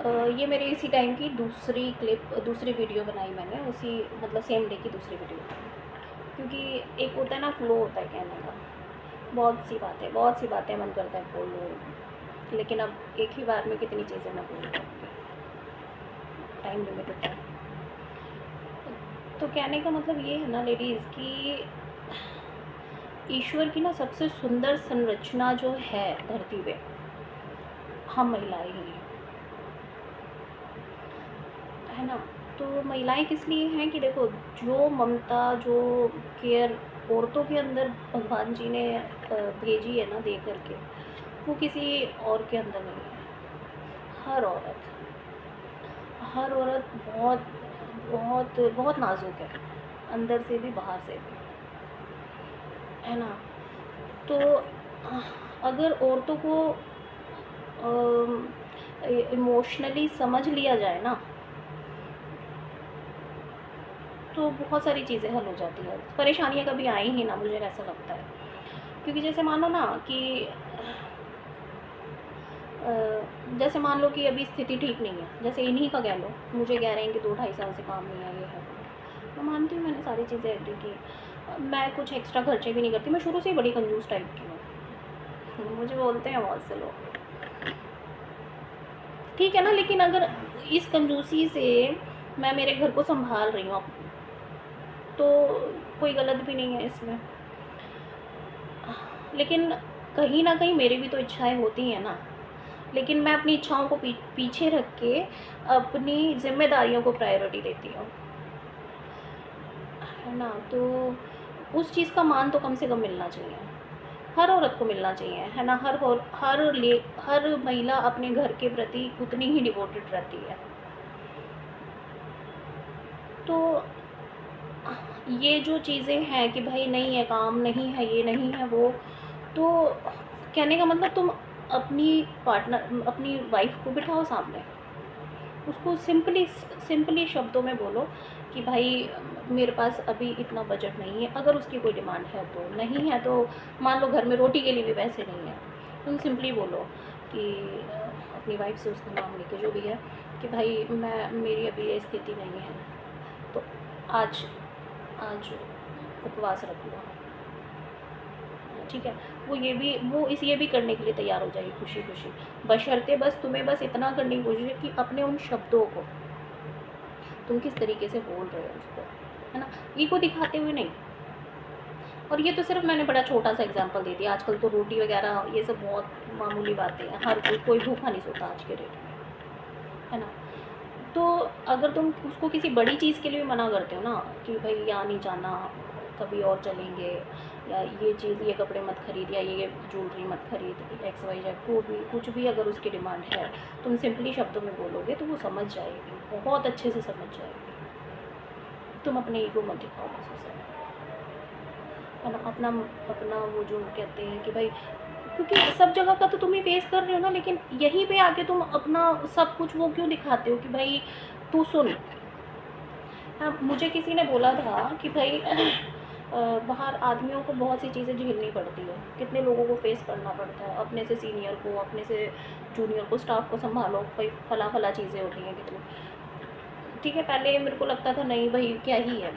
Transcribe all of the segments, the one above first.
ये मेरे इसी टाइम की दूसरी वीडियो बनाई मैंने, उसी मतलब सेम डे की दूसरी वीडियो बनाई। क्योंकि एक होता है ना, फ्लो होता है कहने का, बहुत सी बातें मन करता है बोल लो, लेकिन अब एक ही बार में कितनी चीज़ें मैं बोल पाऊँगी, टाइम लिमिट होता है। तो कहने का मतलब ये है ना लेडीज़ कि ईश्वर की ना सबसे सुंदर संरचना जो है धरती पे, हम महिलाएं ही हैं, है ना। तो महिलाएं किस लिए हैं कि देखो, जो ममता, जो केयर औरतों के अंदर भगवान जी ने भेजी है ना दे करके, वो किसी और के अंदर नहीं है। हर औरत हर औरत बहुत बहुत बहुत नाजुक है, अंदर से भी बाहर से भी, है ना। तो अगर औरतों को इमोशनली समझ लिया जाए ना, तो बहुत सारी चीज़ें हल हो जाती हैं, परेशानियाँ कभी आई ही ना, मुझे ऐसा लगता है। क्योंकि जैसे मानो ना कि जैसे मान लो कि अभी स्थिति ठीक नहीं है, जैसे इन्हीं का कह लो, मुझे कह रहे हैं कि 2-2.5 साल से काम नहीं है, ये है मैं मानती हूँ, मैंने सारी चीज़ें एग्री की। मैं कुछ एक्स्ट्रा खर्चे भी नहीं करती, मैं शुरू से ही बड़ी कंजूस टाइप की हूँ, मुझे बोलते हैं बहुत से लोग, ठीक है ना। लेकिन अगर इस कंजूसी से मैं मेरे घर को संभाल रही हूँ, तो कोई गलत भी नहीं है इसमें। लेकिन कहीं ना कहीं मेरी भी तो इच्छाएं होती हैं ना, लेकिन मैं अपनी इच्छाओं को पीछे रख के अपनी जिम्मेदारियों को प्रायोरिटी देती हूँ, है ना। तो उस चीज़ का मान तो कम से कम मिलना चाहिए, हर औरत को मिलना चाहिए, है ना। हर महिला अपने घर के प्रति उतनी ही डिवोटेड रहती है। तो ये जो चीज़ें हैं कि भाई नहीं है, काम नहीं है, ये नहीं है वो, तो कहने का मतलब तुम अपनी वाइफ को बिठाओ सामने, उसको सिंपली शब्दों में बोलो कि भाई मेरे पास अभी इतना बजट नहीं है, अगर उसकी कोई डिमांड है तो, नहीं है तो मान लो घर में रोटी के लिए भी पैसे नहीं है, तुम सिंपली बोलो कि अपनी वाइफ से उसका नाम लेके जो भी है कि भाई मेरी अभी ये स्थिति नहीं है, तो आज आज उपवास रख लो, ठीक है। ये भी करने के लिए तैयार हो जाएगी खुशी खुशी, बशर्ते बस तुम्हें बस इतना करने की कोशिश है कि अपने उन शब्दों को तुम किस तरीके से बोल रहे हो उसको, है ना, ईगो दिखाते हुए नहीं। और ये तो सिर्फ मैंने बड़ा छोटा सा एग्जांपल दे दिया, आजकल तो रोटी वगैरह ये सब बहुत मामूली बातें हैं, हर कोई भूखा नहीं सोता आज के डेट में, है ना। तो अगर तुम उसको किसी बड़ी चीज़ के लिए भी मना करते हो ना कि भाई यहाँ नहीं जाना, कभी और चलेंगे, या ये चीज़, ये कपड़े मत खरीद, या ये ज्वेलरी मत खरीद, एक्स वाई जेड कुछ भी अगर उसकी डिमांड है, तुम सिंपली शब्दों में बोलोगे तो वो समझ जाएगी, बहुत अच्छे से समझ जाएगी। तुम अपने ईगो मत दिखाओ बस उसे, है ना। अपना अपना वो जो कहते हैं कि भाई, क्योंकि सब जगह का तो तुम ही फेस कर रहे हो ना, लेकिन यहीं पे आके तुम अपना सब कुछ वो क्यों दिखाते हो कि भाई तू सुन। हाँ, मुझे किसी ने बोला था कि भाई बाहर आदमियों को बहुत सी चीज़ें झेलनी पड़ती है, कितने लोगों को फेस करना पड़ता है, अपने से सीनियर को, अपने से जूनियर को, स्टाफ को संभालो, भाई फला चीज़ें होती हैं कितनी, ठीक है। पहले मेरे को लगता था नहीं भाई क्या ही है,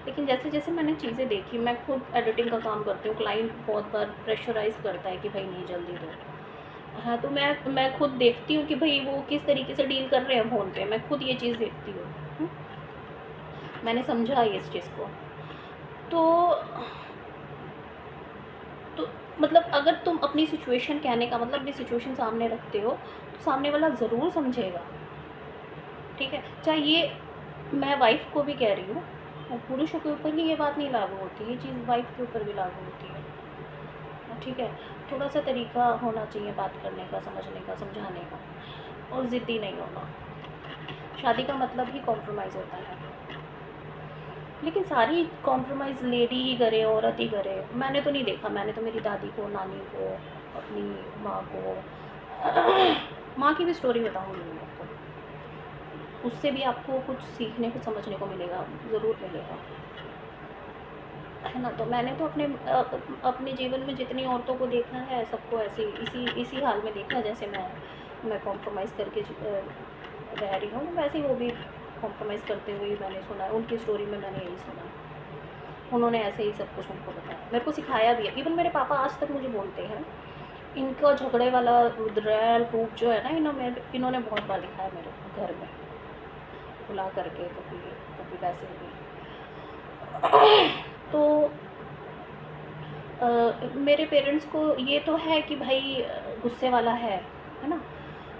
लेकिन जैसे जैसे मैंने चीज़ें देखी, मैं खुद एडिटिंग का काम करती हूँ, क्लाइंट बहुत बार प्रेशराइज़ करता है कि भाई नहीं जल्दी दो, हाँ, तो मैं खुद देखती हूँ कि भाई वो किस तरीके से डील कर रहे हैं फ़ोन पे, मैं खुद ये चीज़ देखती हूँ, मैंने समझा इस चीज़ को। तो तो मतलब अगर तुम अपनी सिचुएशन, कहने का मतलब अपनी सिचुएशन सामने रखते हो, तो सामने वाला ज़रूर समझेगा, ठीक है। चाहे ये मैं वाइफ़ को भी कह रही हूँ, और पुरुषों के ऊपर ही ये बात नहीं लागू होती, ये चीज़ वाइफ़ के ऊपर भी लागू होती है, ठीक है। थोड़ा सा तरीका होना चाहिए बात करने का, समझने का, समझाने का, और ज़िद्दी नहीं होना। शादी का मतलब ही कॉम्प्रोमाइज़ होता है, लेकिन सारी कॉम्प्रोमाइज़ लेडी ही करे, औरत ही करे, मैंने तो नहीं देखा। मैंने तो मेरी दादी को, नानी को, अपनी माँ को माँ की भी स्टोरी बताऊँगी मैं आपको, उससे भी आपको कुछ सीखने को, समझने को मिलेगा, ज़रूर मिलेगा, है ना। तो मैंने तो अपने जीवन में जितनी औरतों को देखा है, सबको ऐसे इसी इसी हाल में देखा है, जैसे मैं कॉम्प्रोमाइज़ करके रह रही हूँ, वैसे ही वो भी कॉम्प्रोमाइज़ करते हुए ही मैंने सुना है, उनकी स्टोरी में मैंने यही सुना है। उन्होंने ऐसे ही सब कुछ मुझको बताया, मेरे को सिखाया भी है। इवन मेरे पापा आज तक मुझे बोलते हैं, इनका झगड़े वाला रुद्रयाल रूप जो है ना, इन्होंने बहुत बार दिखाया मेरे घर में, बुला करके कभी कभी वैसे भी। तो मेरे पेरेंट्स को ये तो है कि भाई गुस्से वाला है ना,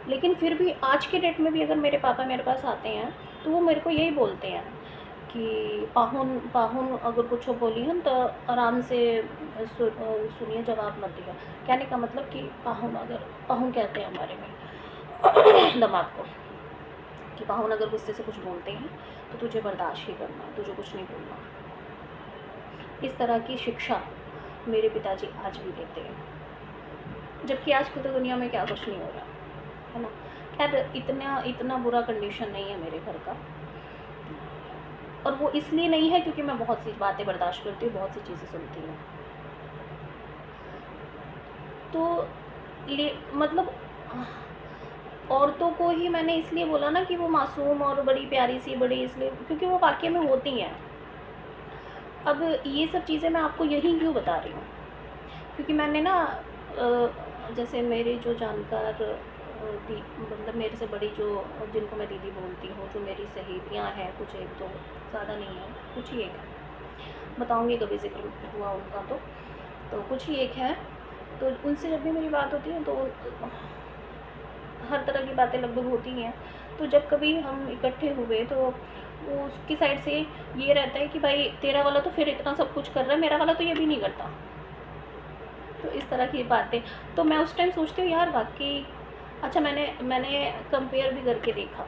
लेकिन फिर भी आज के डेट में भी अगर मेरे पापा मेरे पास आते हैं तो वो मेरे को यही बोलते हैं कि पाहुन पाहुन अगर कुछ बोली हम तो आराम से सुनिए, जवाब मत दिया। कहने का मतलब कि पाहुन कहते हैं हमारे में दिमाग को, कि पाहुन अगर गुस्से से कुछ बोलते हैं तो तुझे बर्दाश्त ही करना, तुझे कुछ नहीं बोलना। इस तरह की शिक्षा मेरे पिताजी आज भी देते हैं, जबकि आजकल तो दुनिया में क्या कुछ नहीं हो रहा है ना। खैर इतना बुरा कंडीशन नहीं है मेरे घर का, और वो इसलिए नहीं है क्योंकि मैं बहुत सी बातें बर्दाश्त करती हूँ, बहुत सी चीज़ें सुनती हूँ। तो मतलब औरतों को ही मैंने इसलिए बोला ना कि वो मासूम और बड़ी प्यारी सी, बड़ी इसलिए क्योंकि वो वाकई में होती हैं। अब ये सब चीज़ें मैं आपको यही क्यों बता रही हूँ, क्योंकि मैंने ना जैसे मेरे जो जानकार मतलब मेरे से बड़ी जो जिनको मैं दीदी बोलती हूँ, जो मेरी सहेलियाँ हैं, कुछ एक दो, ज़्यादा नहीं है, कुछ ही एक है, बताऊँगी कभी जिक्र हुआ उनका तो कुछ ही एक है। तो उनसे जब भी मेरी बात होती है तो हर तरह की बातें लगभग होती हैं। तो जब कभी हम इकट्ठे हुए तो वो उसकी साइड से ये रहता है कि भाई तेरा वाला तो फिर इतना सब कुछ कर रहा है, मेरा वाला तो ये भी नहीं करता। तो इस तरह की बातें, तो मैं उस टाइम सोचती हूँ यार वाकई अच्छा, मैंने कंपेयर भी करके देखा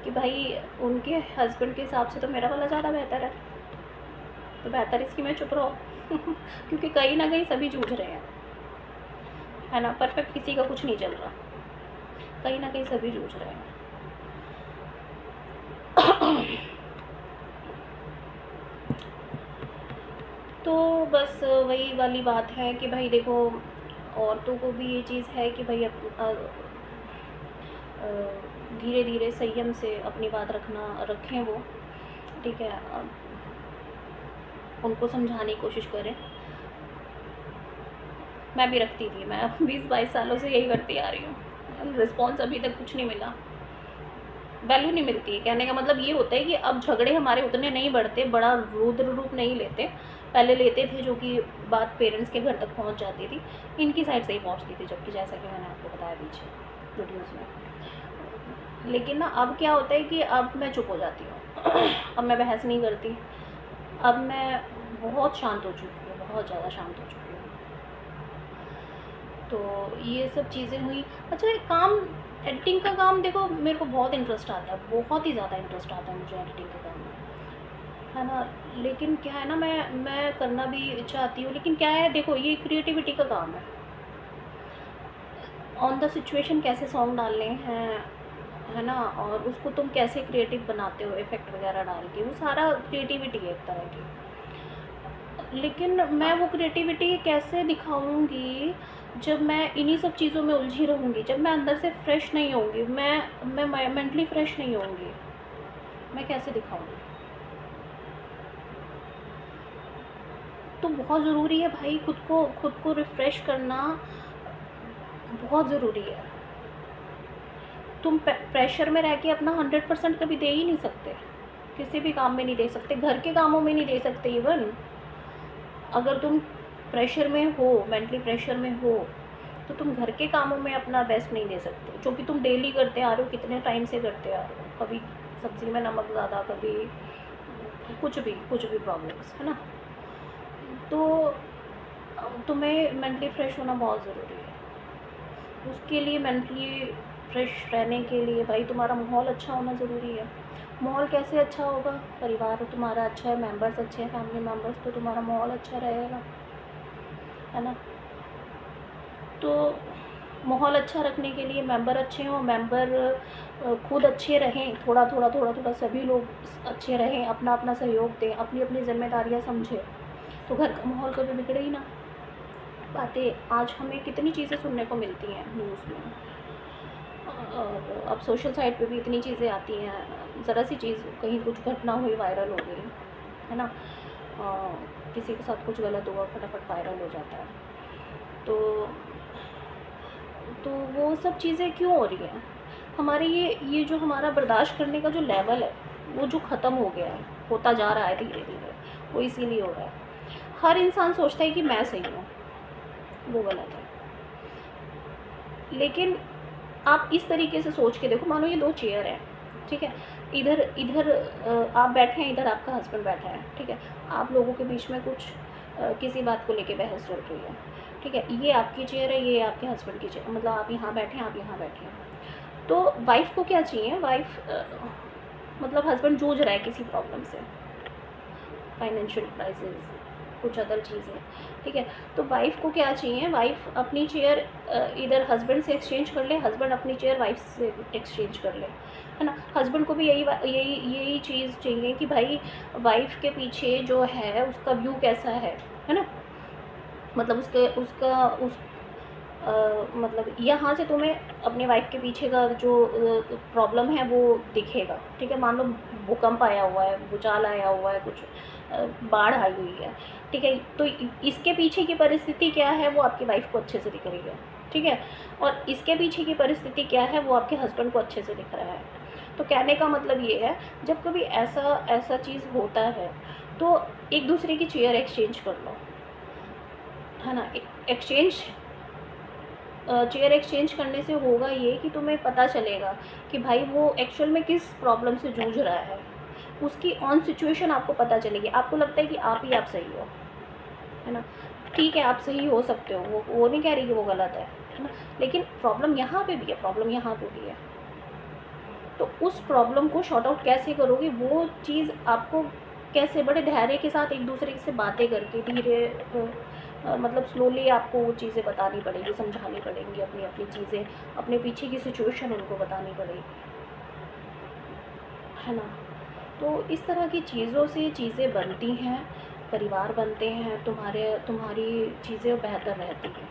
कि भाई उनके हस्बैंड के हिसाब से तो मेरा वाला ज़्यादा बेहतर है, तो बेहतर इसकी मैं चुप रहो क्योंकि कहीं ना कहीं सभी जूझ रहे हैं, है ना। परफेक्ट किसी का कुछ नहीं चल रहा, कहीं ना कहीं सभी जूझ रहे हैं। तो बस वही वाली बात है कि भाई देखो, औरतों को भी ये चीज़ है कि भाई धीरे धीरे संयम से अपनी बात रखें वो, ठीक है। उनको समझाने की कोशिश करें। मैं भी रखती थी, मैं 20-22 सालों से यही करती आ रही हूँ, रिस्पॉन्स अभी तक कुछ नहीं मिला, वैल्यू नहीं मिलती है। कहने का मतलब ये होता है कि अब झगड़े हमारे उतने नहीं बढ़ते, बड़ा रुद्र रूप नहीं लेते, पहले लेते थे, जो कि बात पेरेंट्स के घर तक पहुंच जाती थी, इनकी साइड से ही पहुंचती थी, जबकि जैसा कि मैंने आपको बताया पीछे वीडियोज़ में। लेकिन ना अब क्या होता है कि अब मैं चुप हो जाती हूँ अब मैं बहस नहीं करती, अब मैं बहुत शांत हो चुकी हूँ, बहुत ज़्यादा शांत हो चुकी हूँ। तो ये सब चीज़ें हुई। अच्छा, एक काम, एडिटिंग का काम देखो मेरे को बहुत इंटरेस्ट आता है, बहुत ही ज़्यादा इंटरेस्ट आता है मुझे एडिटिंग के काम में, है ना। लेकिन क्या है ना, मैं करना भी चाहती हूँ, लेकिन क्या है देखो, ये क्रिएटिविटी का काम है। ऑन द सिचुएशन कैसे सॉन्ग डालने हैं, है ना, और उसको तुम कैसे क्रिएटिव बनाते हो इफ़ेक्ट वगैरह डाल के, वो सारा क्रिएटिविटी है एक तरह की। लेकिन मैं वो क्रिएटिविटी कैसे दिखाऊंगी जब मैं इन्हीं सब चीज़ों में उलझी रहूँगी, जब मैं अंदर से फ्रेश नहीं होंगी, मैं मेंटली फ्रेश नहीं होंगी, मैं कैसे दिखाऊंगी। तो बहुत ज़रूरी है भाई, खुद को रिफ़्रेश करना बहुत ज़रूरी है। तुम प्रेशर में रह के अपना 100% कभी दे ही नहीं सकते, किसी भी काम में नहीं दे सकते, घर के कामों में नहीं दे सकते। इवन अगर तुम प्रेशर में हो, मेंटली प्रेशर में हो, तो तुम घर के कामों में अपना बेस्ट नहीं दे सकते, जो कि तुम डेली करते आ रहे हो, कितने टाइम से करते आ रहे हो। कभी सब्ज़ी में नमक ज़्यादा, कभी कुछ भी प्रॉब्लम्स, है ना। तो तुम्हें मेंटली फ्रेश होना बहुत ज़रूरी है। उसके लिए मेंटली फ्रेश रहने के लिए भाई तुम्हारा माहौल अच्छा होना ज़रूरी है। माहौल कैसे अच्छा होगा, परिवार तुम्हारा अच्छा है, मेंबर्स अच्छे हैं, फैमिली मेंबर्स, तो तुम्हारा माहौल अच्छा रहेगा, है ना। तो माहौल अच्छा रखने के लिए मेंबर अच्छे हों, मेंबर खुद अच्छे रहें, थोड़ा थोड़ा सभी लोग अच्छे रहें, अपना अपना सहयोग दें, अपनी अपनी जिम्मेदारियां समझें, तो घर का माहौल कभी बिगड़े ही ना। बातें आज हमें कितनी चीज़ें सुनने को मिलती हैं न्यूज़ में, और अब सोशल साइट पे भी इतनी चीज़ें आती हैं, ज़रा सी चीज़ कहीं कुछ घटना हुई वायरल हो गई, है ना। किसी के साथ कुछ गलत हुआ फटाफट वायरल हो जाता है। तो तो वो सब चीज़ें क्यों हो रही हैं? हमारे ये जो हमारा बर्दाश्त करने का जो लेवल है, वो जो ख़त्म हो गया है, होता जा रहा है धीरे-धीरे, वो इसीलिए हो रहा है। हर इंसान सोचता है कि मैं सही हूँ, वो गलत है। लेकिन आप इस तरीके से सोच के देखो, मानो ये 2 चेयर हैं, ठीक है? इधर इधर आप बैठे हैं, इधर आपका हस्बैंड बैठा है, ठीक है? आप लोगों के बीच में कुछ किसी बात को लेके बहस चल रही है, ठीक है? ये आपकी चेयर है, ये आपके हस्बैंड की चेयर, मतलब आप यहाँ बैठे हैं, आप यहाँ बैठे हैं। तो वाइफ़ को क्या चाहिए? वाइफ़ मतलब हस्बैंड जूझ रहा है किसी प्रॉब्लम से, फाइनेंशियल क्राइसिस, कुछ अदर चीज़ें, ठीक है? तो वाइफ़ को क्या चाहिए? वाइफ़ अपनी चेयर इधर हस्बैंड से एक्सचेंज कर ले, हस्बैंड अपनी चेयर वाइफ़ से एक्सचेंज कर ले, है ना? हस्बैंड को भी यही चीज़ चाहिए कि भाई वाइफ़ के पीछे जो है उसका व्यू कैसा है ना? मतलब उसके उसका उस मतलब यहाँ से तुम्हें अपने वाइफ़ के पीछे का जो प्रॉब्लम है वो दिखेगा, ठीक है? मान लो भूकंप आया हुआ है, भूचाल आया हुआ है, कुछ बाढ़ आई हुई है, ठीक है? तो इसके पीछे की परिस्थिति क्या है वो आपकी वाइफ़ को अच्छे से दिख रही है, ठीक है? और इसके पीछे की परिस्थिति क्या है वो आपके हस्बैंड को अच्छे से दिख रहा है। तो कहने का मतलब ये है, जब कभी ऐसा ऐसा चीज़ होता है तो एक दूसरे की चेयर एक्सचेंज कर लो, है ना? एक्सचेंज चेयर एक्सचेंज करने से होगा ये कि तुम्हें पता चलेगा कि भाई वो एक्चुअल में किस प्रॉब्लम से जूझ रहा है, उसकी ऑन सिचुएशन आपको पता चलेगी। आपको लगता है कि आप सही हो, है ना? ठीक है, आप सही हो सकते हो, वो नहीं कह रही कि वो गलत है ना? लेकिन प्रॉब्लम यहाँ पे भी है, प्रॉब्लम यहाँ पे भी है। तो उस प्रॉब्लम को सॉर्ट आउट कैसे करोगे, वो चीज़ आपको कैसे बड़े धैर्य के साथ एक दूसरे से बातें करके धीरे मतलब स्लोली आपको वो चीज़ें बतानी पड़ेगी, समझानी पड़ेंगी, अपनी अपनी चीज़ें, अपने पीछे की सिचुएशन उनको बतानी पड़ेगी, है ना। तो इस तरह की चीज़ों से चीज़ें बनती हैं, परिवार बनते हैं, तुम्हारी चीज़ें बेहतर रहती हैं।